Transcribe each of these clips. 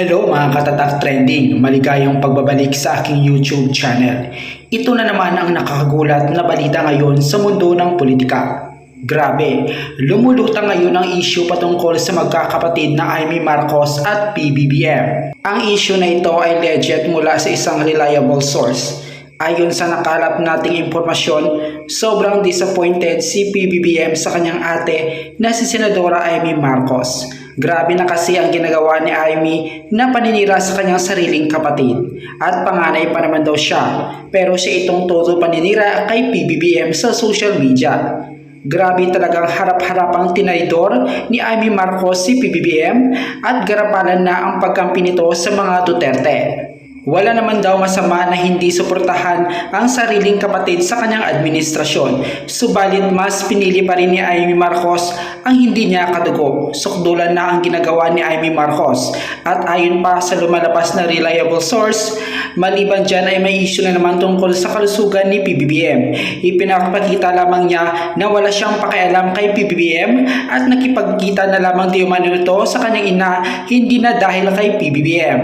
Hello mga katatak trending, maligayang pagbabalik sa aking YouTube channel. Ito na naman ang nakakagulat na balita ngayon sa mundo ng politika. Grabe, lumulutang ngayon ang issue patungkol sa magkakapatid na Amy Marcos at PBBM. Ang issue na ito ay legit mula sa isang reliable source. Ayon sa nakalap nating impormasyon, sobrang disappointed si PBBM sa kanyang ate na si Senadora Amy Marcos. Grabe na kasi ang ginagawa ni Amy na paninira sa kanyang sariling kapatid. At panganay pa naman daw siya, pero siya itong todo paninira kay PBBM sa social media. Grabe talagang harap-harapang tinaydor ni Amy Marcos si PBBM at garapalan na ang pagkampi nito sa mga Duterte. Wala naman daw masama na hindi suportahan ang sariling kapatid sa kanyang administrasyon. Subalit mas pinili pa rin ni Amy Marcos ang hindi niya kadugo. Sukdulan na ang ginagawa ni Amy Marcos. At ayon pa sa lumalabas na reliable source, maliban dyan ay may issue na naman tungkol sa kalusugan ni PBBM. Ipinapakita lamang niya na wala siyang pakialam kay PBBM at nakipagkita na lamang di umano ito sa kanyang ina, hindi na dahil kay PBBM.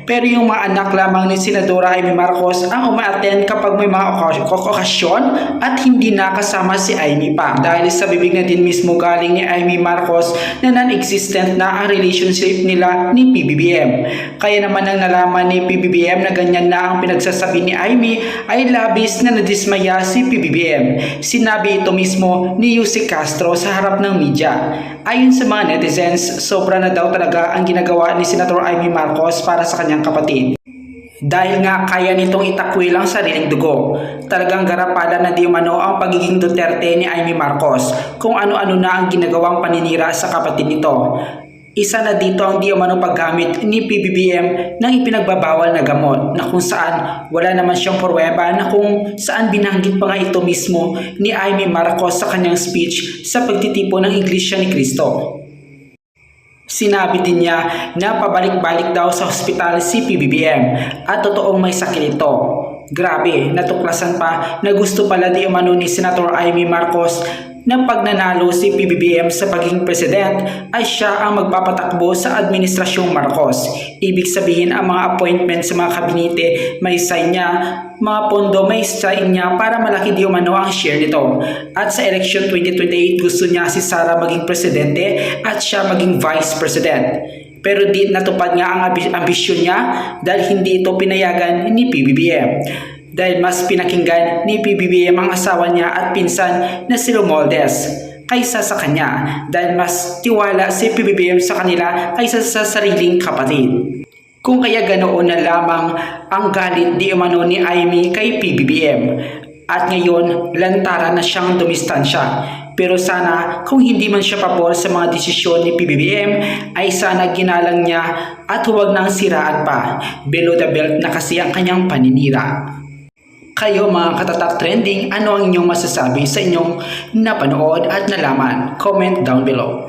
Pero yung mga anak lamang ni Senadora Amy Marcos ang umaattend kapag may mga okasyon at hindi nakasama si Amy pa. Dahil sa bibig na din mismo galing ni Amy Marcos na non-existent na ang relationship nila ni PBBM. Kaya naman nang nalaman ni PBBM na ganyan na ang pinagsasabi ni Amy ay labis na nadismaya si PBBM. Sinabi ito mismo ni Yusek Castro sa harap ng media. Ayon sa mga netizens, sobra na daw talaga ang ginagawa ni Senator Amy Marcos para sa kanyang kapatid. Dahil nga kaya nitong itakwil ang sariling dugo. Talagang garapada na di umano ang pagiging Duterte ni Amy Marcos kung ano-ano na ang ginagawang paninira sa kapatid nito. Isa na dito ang di umano paggamit ni PBBM ng ipinagbabawal na gamot na kung saan wala naman siyang pruweba na kung saan binanggit pa nga ito mismo ni Amy Marcos sa kanyang speech sa pagtitipon ng Iglesia ni Cristo. Sinabi din niya na pabalik-balik daw sa ospital si PBBM at totoong may sakit ito. Grabe, natuklasan pa na gusto pala di umano ni Senator Amy Marcos na pag nanalo si PBBM sa pagiging president ay siya ang magpapatakbo sa administrasyong Marcos. Ibig sabihin ang mga appointment sa mga kabinete may sign niya, mga pondo may sign niya para malaki di umano ang share nito. At sa election 2028 gusto niya si Sara maging presidente at siya maging vice president. Pero di natupad nga ang ambisyon niya dahil hindi ito pinayagan ni PBBM. Dahil mas pinakinggan ni PBBM ang asawa niya at pinsan na si Romualdez kaysa sa kanya dahil mas tiwala si PBBM sa kanila kaysa sa sariling kapatid. Kung kaya ganoon na lamang ang galit di umano ni Amy kay PBBM at ngayon lantaran na siyang dumistansya. Pero sana kung hindi man siya pabor sa mga desisyon ni PBBM ay sana ginalang niya at huwag nang siraan pa. Below the belt na kasi ang kanyang paninira. Kayo mga katatak trending, ano ang inyong masasabi sa inyong napanood at nalaman? Comment down below.